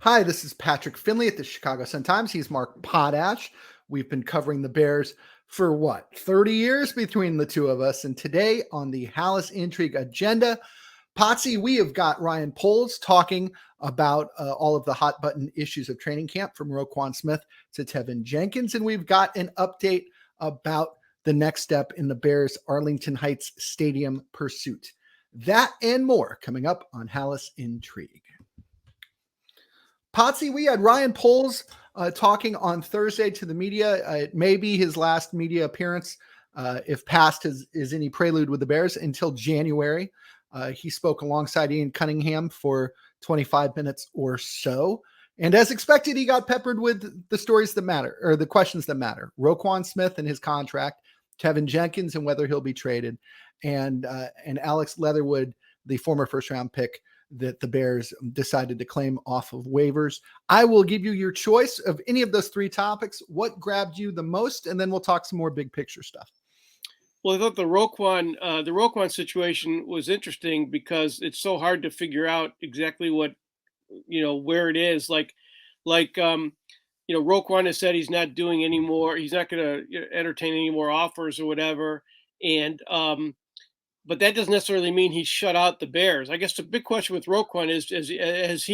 Hi, this is Patrick Finley at the Chicago Sun-Times. He's Mark Potash. We've been covering the Bears for 30 years between the two of us. And today on the Halas Intrigue agenda, Potsy, we have got Ryan Poles talking about all of the hot button issues of training camp, from Roquan Smith to Teven Jenkins. And we've got an update about the next step in the Bears' Arlington Heights stadium pursuit. That and more coming up on Halas Intrigue. Potsy, we had Ryan Poles talking on Thursday to the media. It may be his last media appearance, if past is any prelude with the Bears, until January. He spoke alongside Ian Cunningham for 25 minutes or so. And as expected, he got peppered with the stories that matter, or the questions that matter. Roquan Smith and his contract, Teven Jenkins and whether he'll be traded, and Alex Leatherwood, the former first-round pick that the Bears decided to claim off of waivers. I will give you your choice of any of those three topics. What grabbed you the most? And then we'll talk some more big picture stuff. Well, I thought the Roquan situation was interesting because it's so hard to figure out exactly where it is. Roquan has said he's not doing any more. He's not going to entertain any more offers or whatever. And but that doesn't necessarily mean he shut out the Bears. I guess the big question with Roquan is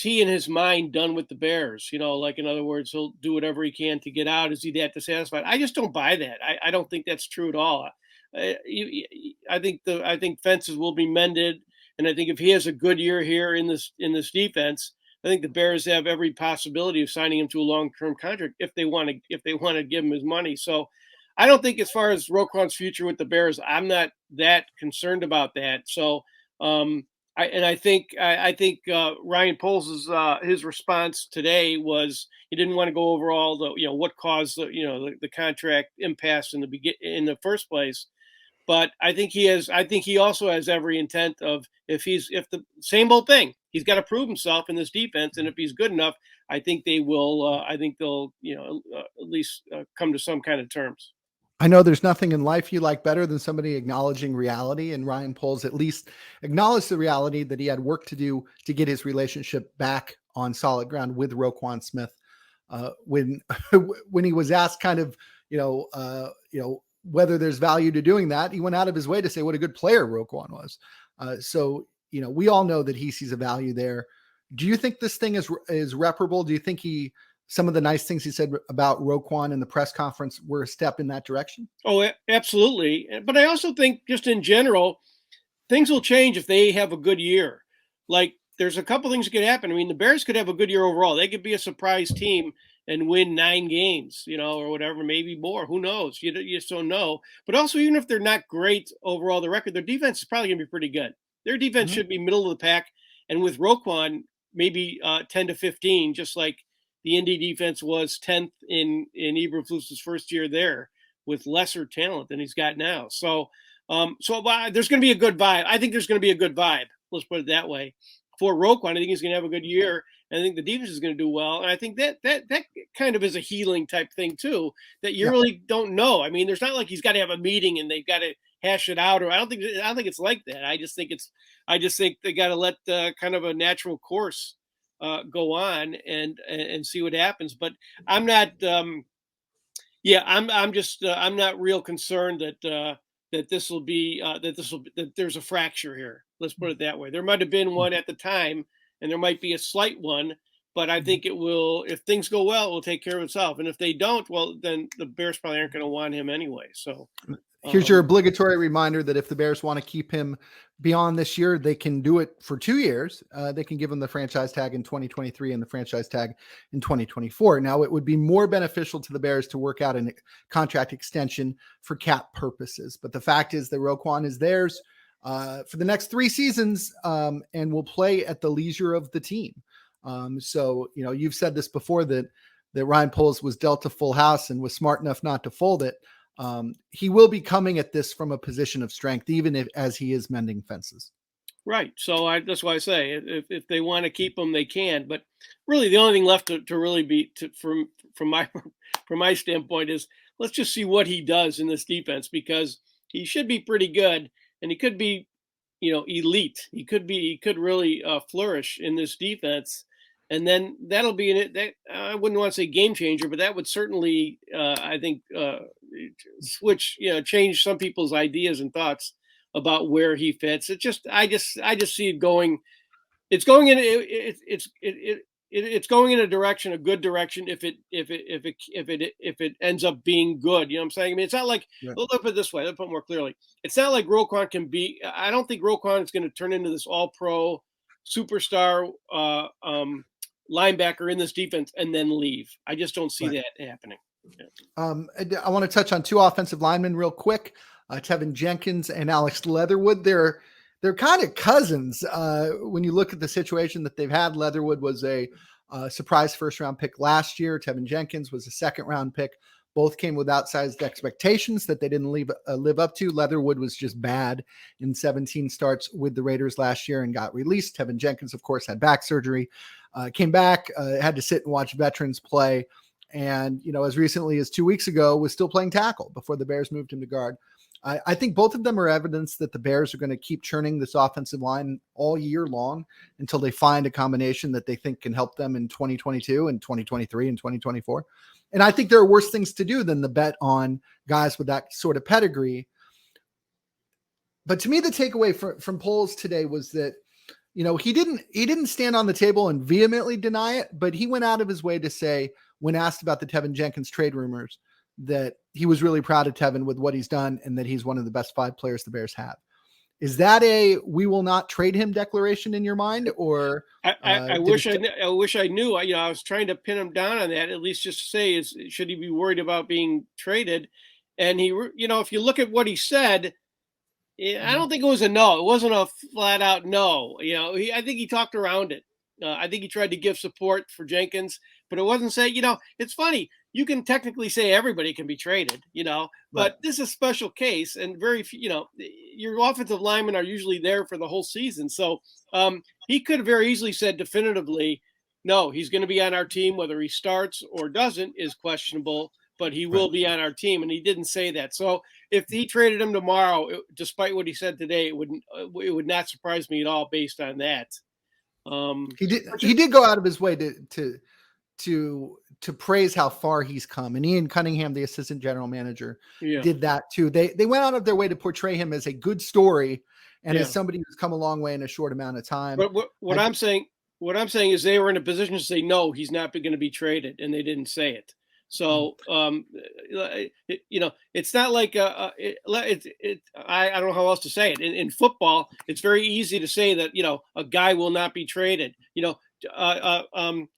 he in his mind done with the Bears? In other words, he'll do whatever he can to get out. Is he that dissatisfied? I just don't buy that. I don't think that's true at all. I think fences will be mended, and I think if he has a good year here in this defense, I think the Bears have every possibility of signing him to a long-term contract if they want to give him his money. So I don't think, as far as Roquan's future with the Bears, I'm not that concerned about that. So I think Ryan Poles' his response today was he didn't want to go over all the what caused the contract impasse in the first place. But I think he also has every intent of, if the same old thing, he's got to prove himself in this defense, and if he's good enough, I think they will. I think they'll at least come to some kind of terms. I know there's nothing in life you like better than somebody acknowledging reality, and Ryan Poles at least acknowledged the reality that he had work to do to get his relationship back on solid ground with Roquan Smith. When when he was asked whether there's value to doing that, he went out of his way to say what a good player Roquan was. We all know that he sees a value there. Do you think this thing is reparable? Do you think some of the nice things he said about Roquan in the press conference were a step in that direction? Oh, absolutely. But I also think, just in general, things will change if they have a good year. Like, there's a couple things that could happen. I mean, the Bears could have a good year overall. They could be a surprise team and win 9 games, or whatever, maybe more. Who knows? You just don't know. But also, even if they're not great overall, the record, their defense is probably going to be pretty good. Their defense should be middle of the pack. And with Roquan, maybe 10 to 15, just like the Indy defense was 10th in Eberflus's first year there, with lesser talent than he's got now. So there's going to be a good vibe. I think there's going to be a good vibe. Let's put it that way. For Roquan, I think he's going to have a good year, and I think the defense is going to do well. And I think that kind of is a healing type thing too, that you really don't know. I mean, there's not like he's got to have a meeting and they've got to hash it out, or I don't think it's like that. I just think they got to let kind of a natural course go on and see what happens. But I'm not. I'm not real concerned that that there's a fracture here. Let's put it that way. There might have been one at the time, and there might be a slight one, but I think it will. If things go well, it will take care of itself. And if they don't, well, then the Bears probably aren't going to want him anyway. So here's your obligatory reminder that if the Bears want to keep him beyond this year, they can do it for 2 years. They can give him the franchise tag in 2023 and the franchise tag in 2024. Now, it would be more beneficial to the Bears to work out a contract extension for cap purposes. But the fact is that Roquan is theirs for the next 3 seasons and will play at the leisure of the team. You've said this before, that Ryan Poles was dealt a full house and was smart enough not to fold it. He will be coming at this from a position of strength, even as he is mending fences. Right. So that's why I say, if they want to keep him, they can. But really, the only thing left to really be from my standpoint is, let's just see what he does in this defense, because he should be pretty good, and he could be elite. He could really flourish in this defense, and then that'll be in it. That I wouldn't want to say game changer, but that would certainly, I think, change some people's ideas and thoughts about where he fits. I just see it going. It's going in. It's going in a good direction if it ends up being good. You know what I'm saying? I mean, it's not like, Yeah. let's put it this way. Let's put it more clearly. It's not like Roquan can be. I don't think Roquan is going to turn into this all-pro superstar linebacker in this defense and then leave. I just don't see Right. that happening. Yeah. I want to touch on two offensive linemen real quick. Teven Jenkins and Alex Leatherwood. They're kind of cousins. When you look at the situation that they've had, Leatherwood was a surprise first round pick last year. Teven Jenkins was a second round pick. Both came with outsized expectations that they didn't live up to. Leatherwood was just bad in 17 starts with the Raiders last year and got released. Teven Jenkins, of course, had back surgery, came back, had to sit and watch veterans play. And, as recently as 2 weeks ago, was still playing tackle before the Bears moved him to guard. I think both of them are evidence that the Bears are going to keep churning this offensive line all year long until they find a combination that they think can help them in 2022 and 2023 and 2024. And I think there are worse things to do than the bet on guys with that sort of pedigree. But to me, the takeaway from Poles today was that, he didn't stand on the table and vehemently deny it, but he went out of his way to say, when asked about the Teven Jenkins trade rumors, that he was really proud of Teven with what he's done and that he's one of the best 5 players the Bears have. Is that a "we will not trade him" declaration in your mind, or I wish I knew. I was trying to pin him down on that. At least just to say, should he be worried about being traded? And if you look at what he said, I don't think it was a no. It wasn't a flat out no. I think he talked around it. I think he tried to give support for Jenkins, but it wasn't say. It's funny. You can technically say everybody can be traded, but Right. this is a special case, and very few, your offensive linemen are usually there for the whole season. So he could have very easily said definitively, no, he's going to be on our team. Whether he starts or doesn't is questionable, but he will be on our team, and he didn't say that. So if he traded him tomorrow, despite what he said today, it would not surprise me at all based on that. He did go out of his way to praise how far he's come. And Ian Cunningham, the assistant general manager, did that too. They went out of their way to portray him as a good story and as somebody who's come a long way in a short amount of time. But what I'm saying is they were in a position to say, no, he's not going to be traded, and they didn't say it. So, it's not like I don't know how else to say it. In football, it's very easy to say that, a guy will not be traded.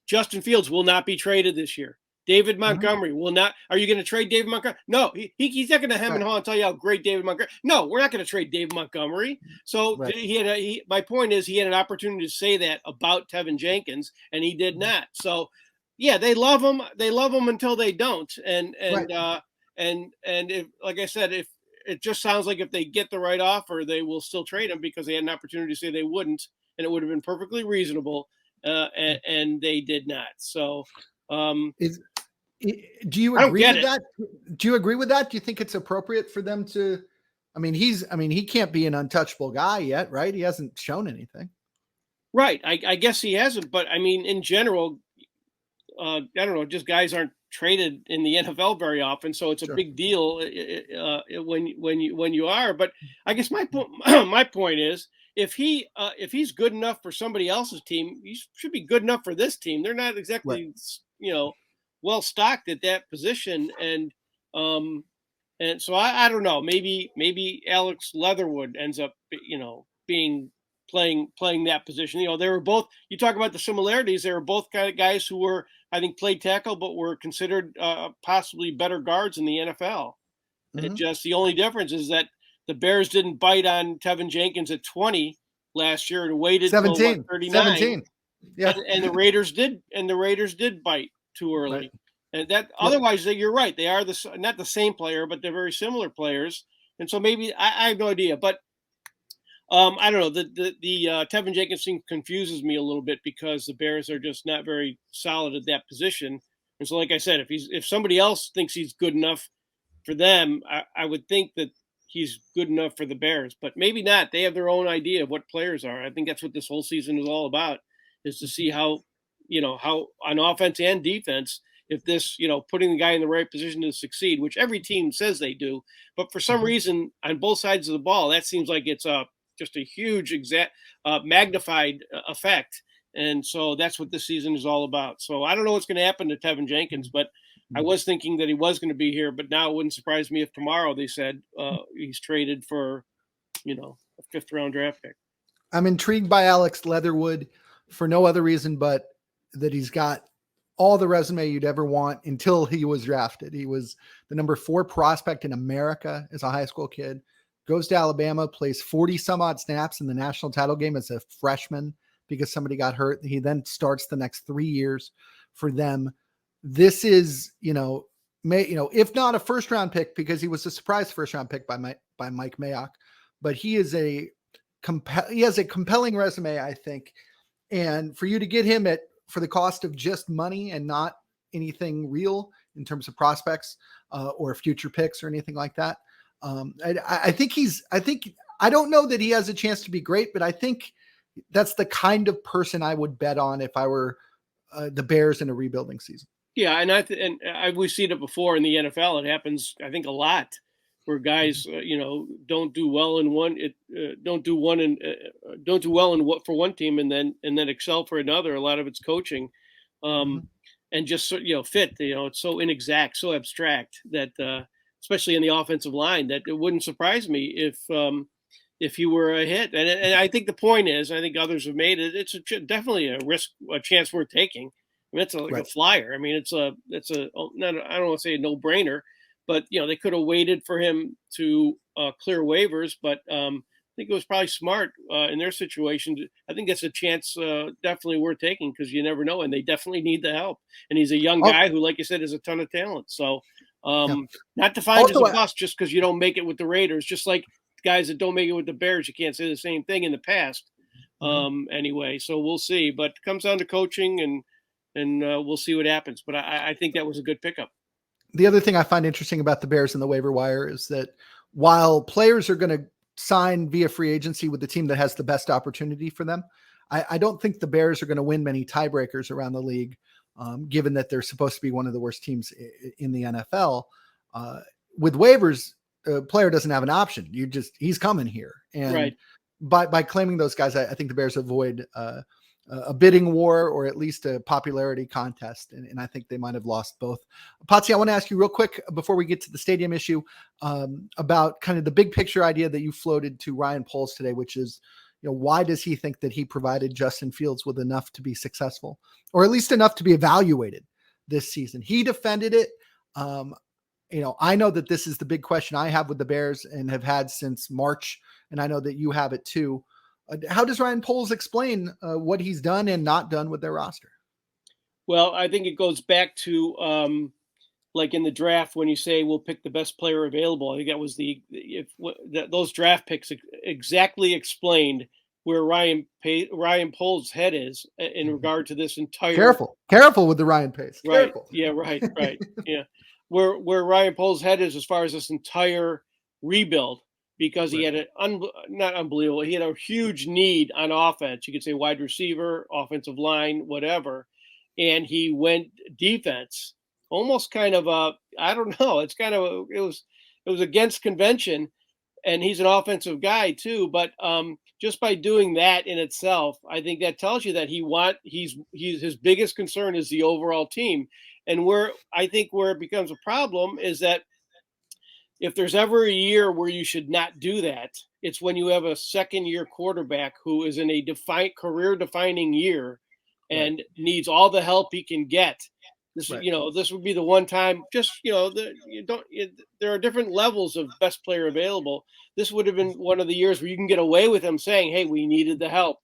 Justin Fields will not be traded this year. David Montgomery will not. Are you going to trade David Montgomery? No, he's not going to hem and haw and tell you how great David Montgomery. No, we're not going to trade David Montgomery. So my point is, he had an opportunity to say that about Teven Jenkins, and he did not. So, yeah, they love him. They love him until they don't. And if, like I said, if it just sounds like if they get the right offer, they will still trade him because they had an opportunity to say they wouldn't, and it would have been perfectly reasonable. And they did not. So, do you agree with that? Do you agree with that? Do you think it's appropriate for them to? He can't be an untouchable guy yet, right? He hasn't shown anything. Right. I guess he hasn't. But in general, I don't know. Just guys aren't traded in the NFL very often, so it's a big deal when you are. But I guess my point is, if he's good enough for somebody else's team, he should be good enough for this team. They're not exactly well stocked at that position, and so I don't know. Maybe Alex Leatherwood ends up playing that position. They were both. You talk about the similarities. They were both kind of guys who were, I think, played tackle, but were considered possibly better guards in the NFL. And just the only difference is that the Bears didn't bite on Teven Jenkins at 20 last year and waited 17, till 39. 17. Yeah. And the Raiders did bite too early. Right. And that otherwise, you're right. They are not the same player, but they're very similar players. And so maybe I have no idea, but I don't know. The Teven Jenkins thing confuses me a little bit because the Bears are just not very solid at that position. And so, like I said, if somebody else thinks he's good enough for them, I would think that he's good enough for the Bears, but maybe not. They have their own idea of what players are. I think that's what this whole season is all about, is to see how, how on offense and defense, if this, putting the guy in the right position to succeed, which every team says they do, but for some reason on both sides of the ball, that seems like it's just a huge magnified effect. And so that's what this season is all about. So I don't know what's going to happen to Teven Jenkins, but I was thinking that he was going to be here, but now it wouldn't surprise me if tomorrow they said he's traded for, a 5th-round draft pick. I'm intrigued by Alex Leatherwood for no other reason but that he's got all the resume you'd ever want until he was drafted. He was the number 4 prospect in America as a high school kid, goes to Alabama, plays 40 some odd snaps in the national title game as a freshman because somebody got hurt. He then starts the next 3 years for them. This is, if not a 1st-round pick, because he was a surprise 1st-round pick by Mike Mayock, but he has a compelling resume, I think. And for you to get him for the cost of just money and not anything real in terms of prospects or future picks or anything like that, I don't know that he has a chance to be great, but I think that's the kind of person I would bet on if I were the Bears in a rebuilding season. Yeah, and we've seen it before in the NFL. It happens, I think, a lot where guys, don't do well in one, don't do well in what for one team, and then excel for another. A lot of it's coaching, and just fit. It's so inexact, so abstract that, especially in the offensive line, that it wouldn't surprise me if he were a hit. And I think the point is, I think others have made it. It's definitely a chance worth taking. I mean, it's a flyer. I mean, I don't want to say a no-brainer, but they could have waited for him to clear waivers. But I think it was probably smart in their situation. I think it's a chance definitely worth taking because you never know, and they definitely need the help. And he's a young guy who, like you said, has a ton of talent. So not defined as a bust just because you don't make it with the Raiders. Just like guys that don't make it with the Bears, you can't say the same thing in the past. Anyway, so we'll see. But it comes down to coaching and we'll see what happens. But I think that was a good pickup. The other thing I find interesting about the Bears and the waiver wire is that while players are going to sign via free agency with the team that has the best opportunity for them, I don't think the Bears are going to win many tiebreakers around the league, given that they're supposed to be one of the worst teams in the NFL. With waivers, a player doesn't have an option. He's coming here. And by claiming those guys, I think the Bears avoid a bidding war or at least a popularity contest. And I think they might have lost both. Potsy, I want to ask you real quick before we get to the stadium issue about kind of the big picture idea that you floated to Ryan Poles today, which is, why does he think that he provided Justin Fields with enough to be successful or at least enough to be evaluated this season? He defended it. I know that this is the big question I have with the Bears and have had since March. And I know that you have it too. How does Ryan Poles explain what he's done and not done with their roster? Well, I think it goes back to like in the draft when you say we'll pick the best player available. I think that was those draft picks exactly explained where Ryan Poles' head is in regard to this entire. Careful with the Ryan Pace. Right. Careful. Yeah. Right. Yeah. Where Ryan Poles' head is as far as this entire rebuild. Because he had not unbelievable. He had a huge need on offense. You could say wide receiver, offensive line, whatever. And he went defense, almost kind of I don't know. It was against convention, and he's an offensive guy too. But just by doing that in itself, I think that tells you that his biggest concern is the overall team. And where it becomes a problem is that if there's ever a year where you should not do that, it's when you have a second-year quarterback who is in a career-defining year and needs all the help he can get. This would be the one time. There are different levels of best player available. This would have been one of the years where you can get away with him saying, "Hey, we needed the help."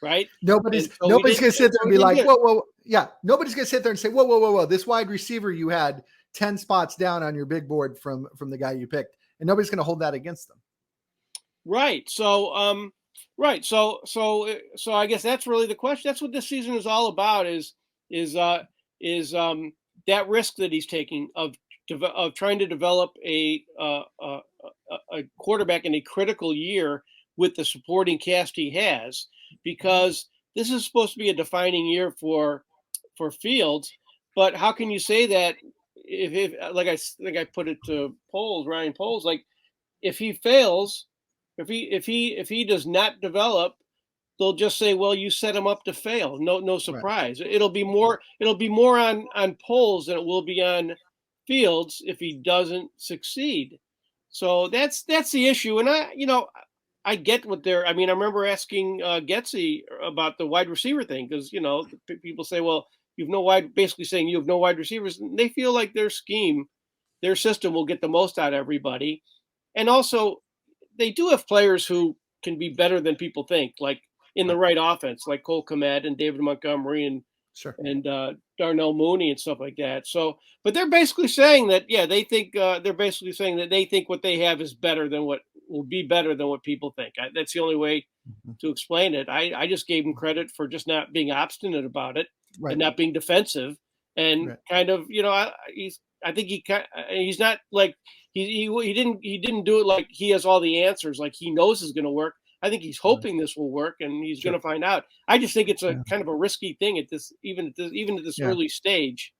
Right? Nobody's going to sit there and be like, whoa. Yeah. Nobody's going to sit there and say, whoa. This wide receiver you had 10 spots down on your big board from the guy you picked, and nobody's going to hold that against them. Right. So, So I guess that's really the question. That's what this season is all about is that risk that he's taking of trying to develop a a quarterback in a critical year with the supporting cast he has, because this is supposed to be a defining year for Fields. But how can you say that if like I think I put it to Ryan Poles, like if he fails, if he does not develop, they'll just say, well, you set him up to fail. No Right. surprise. It'll be more on Poles than it will be on Fields if he doesn't succeed. So that's the issue. And I get what they're. I mean, I remember asking Getsy about the wide receiver thing, because people say, well, you've no wide, basically saying you have no wide receivers. And they feel like their scheme, their system will get the most out of everybody. And also, they do have players who can be better than people think, like in the right offense, like Cole Kmet and David Montgomery and Sure. Darnell Mooney and stuff like that. So, but they're basically saying that, they think they think what they have is better than what will be better than what people think. That's the only way to explain it. I just gave him credit for just not being obstinate about it Right. and not being defensive, and Right. kind of, I think he's not like he didn't do it like he has all the answers, like he knows is going to work. I think he's hoping this will work, and he's going to find out. I just think it's a kind of a risky thing at this, even at this early stage.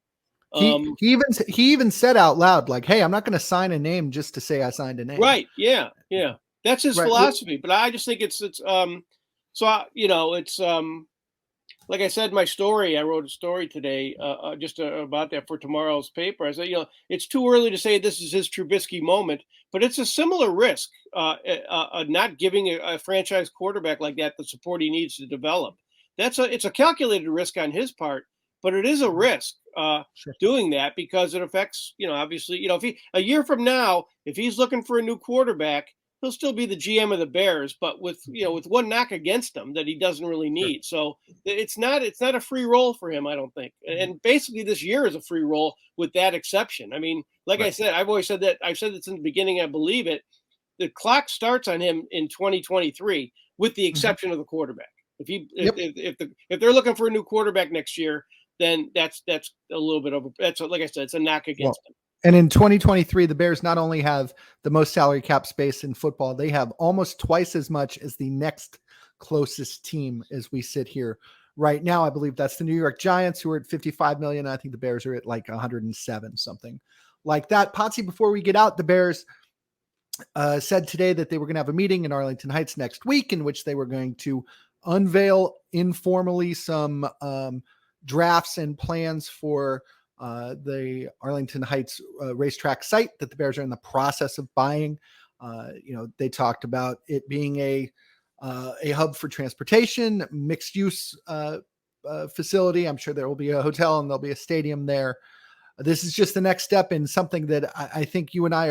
He even said out loud, like, "Hey, I'm not going to sign a name just to say I signed a name." Right? Yeah. That's his Right. philosophy. But I just think it's like I said in my story, I wrote a story today just about that for tomorrow's paper. I said, it's too early to say this is his Trubisky moment, but it's a similar risk, not giving a franchise quarterback like that the support he needs to develop. It's a calculated risk on his part, but it is a risk Sure. doing that, because it affects, obviously, if a year from now, if he's looking for a new quarterback, he'll still be the GM of the Bears, but with one knock against him that he doesn't really need. So it's not a free roll for him, I don't think. And basically, this year is a free roll with that exception. I mean, like I said, I've always said that. I've said this in the beginning. I believe it. The clock starts on him in 2023, with the exception of the quarterback. If they're looking for a new quarterback next year, then that's a little bit over. Like I said, it's a knock against him. And in 2023, the Bears not only have the most salary cap space in football, they have almost twice as much as the next closest team as we sit here right now. I believe that's the New York Giants, who are at 55 million. I think the Bears are at like 107, something like that. Potsy, before we get out, the Bears said today that they were going to have a meeting in Arlington Heights next week in which they were going to unveil informally some drafts and plans for the Arlington Heights racetrack site that the Bears are in the process of buying. They talked about it being a hub for transportation, mixed use facility. I'm sure there will be a hotel and there'll be a stadium there. This is just the next step in something that I think you and I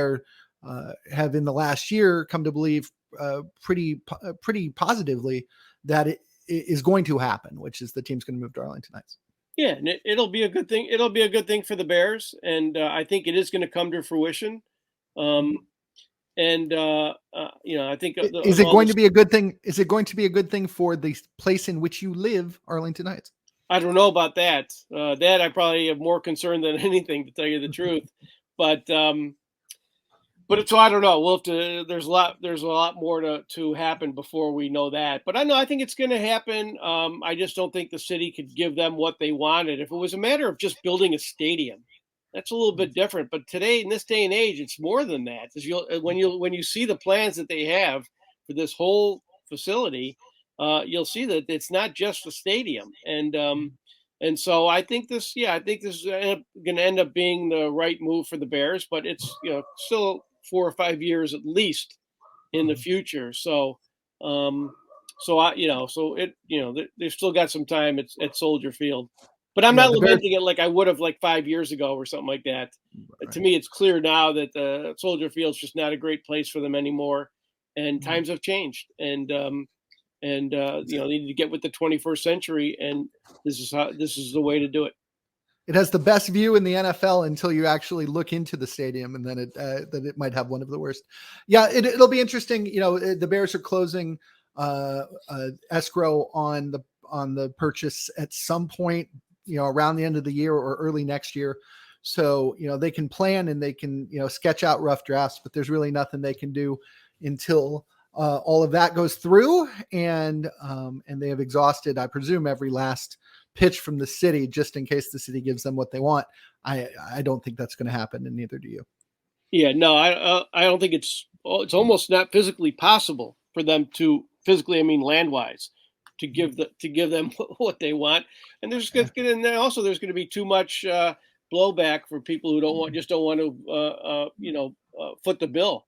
have in the last year come to believe pretty positively that it is going to happen, which is the team's going to move to Arlington Heights. Yeah, and it'll be a good thing. It'll be a good thing for the Bears, and I think it is going to come to fruition. I think is it going to be a good thing? Is it going to be a good thing for the place in which you live, Arlington Heights? I don't know about that. That I probably have more concern than anything, to tell you the truth. But so I don't know. We'll have to. There's a lot more to happen before we know that. But I think it's going to happen. I just don't think the city could give them what they wanted. If it was a matter of just building a stadium, that's a little bit different. But today, in this day and age, it's more than that. When you see the plans that they have for this whole facility, you'll see that it's not just a stadium. And so I think this is going to end up being the right move for the Bears. But it's still 4 or 5 years at least in the future. So, they've still got some time at Soldier Field, but I'm not lamenting it like I would have like 5 years ago or something like that. Right. To me, it's clear now that the Soldier Field's just not a great place for them anymore, and times have changed. And they need to get with the 21st century, and this is the way to do it. It has the best view in the NFL until you actually look into the stadium, and then it might have one of the worst. Yeah, it'll be interesting. The Bears are closing escrow on the purchase at some point, around the end of the year or early next year. So, they can plan and they can, sketch out rough drafts, but there's really nothing they can do until all of that goes through, and they have exhausted, I presume, every last pitch from the city, just in case the city gives them what they want. I don't think that's going to happen, and neither do you. Yeah, no, I don't think it's almost not physically possible for them to physically, I mean, land wise, to give them what they want. And there's going to, and then also there's going to be too much blowback for people who don't want to foot the bill,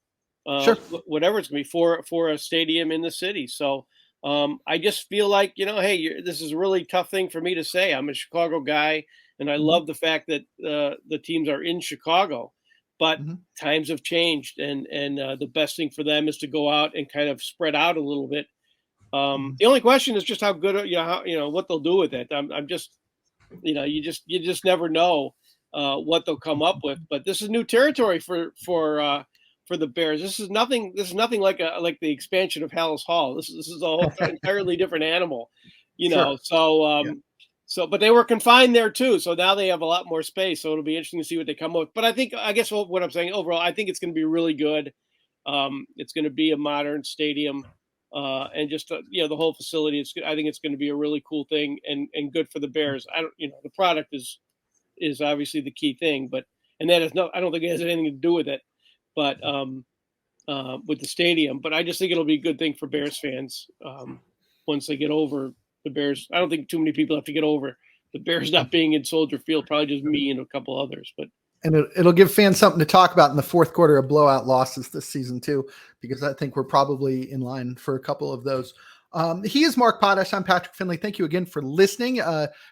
Sure. whatever it's going to be for a stadium in the city. So I just feel like, hey, this is a really tough thing for me to say. I'm a Chicago guy, and I love the fact that the teams are in Chicago. But times have changed, and the best thing for them is to go out and kind of spread out a little bit. The only question is just how good, what they'll do with it. I'm just, you just never know what they'll come up with. But this is new territory for the Bears. This is nothing like the expansion of Halas Hall. This is a whole entirely different animal, Sure. So. So, but they were confined there too. So now they have a lot more space. So it'll be interesting to see what they come up with. But I guess what I'm saying overall, I think it's going to be really good. It's going to be a modern stadium, and just the whole facility. I think it's going to be a really cool thing and good for the Bears. The product is obviously the key thing, I don't think it has anything to do with it, but with the stadium. But I just think it'll be a good thing for Bears fans once they get over the Bears. I don't think too many people have to get over the Bears not being in Soldier Field. Probably just me and a couple others. And it'll give fans something to talk about in the fourth quarter of blowout losses this season too, because I think we're probably in line for a couple of those. He is Mark Potash. I'm Patrick Finley. Thank you again for listening.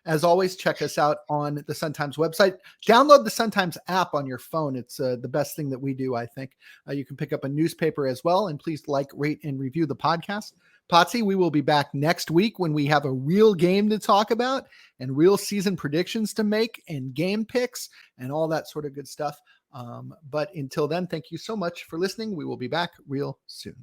As always, check us out on the Sun-Times website. Download the Sun-Times app on your phone. It's the best thing that we do, I think. You can pick up a newspaper as well, and please like, rate, and review the podcast. Potsy, we will be back next week when we have a real game to talk about and real season predictions to make and game picks and all that sort of good stuff. But until then, thank you so much for listening. We will be back real soon.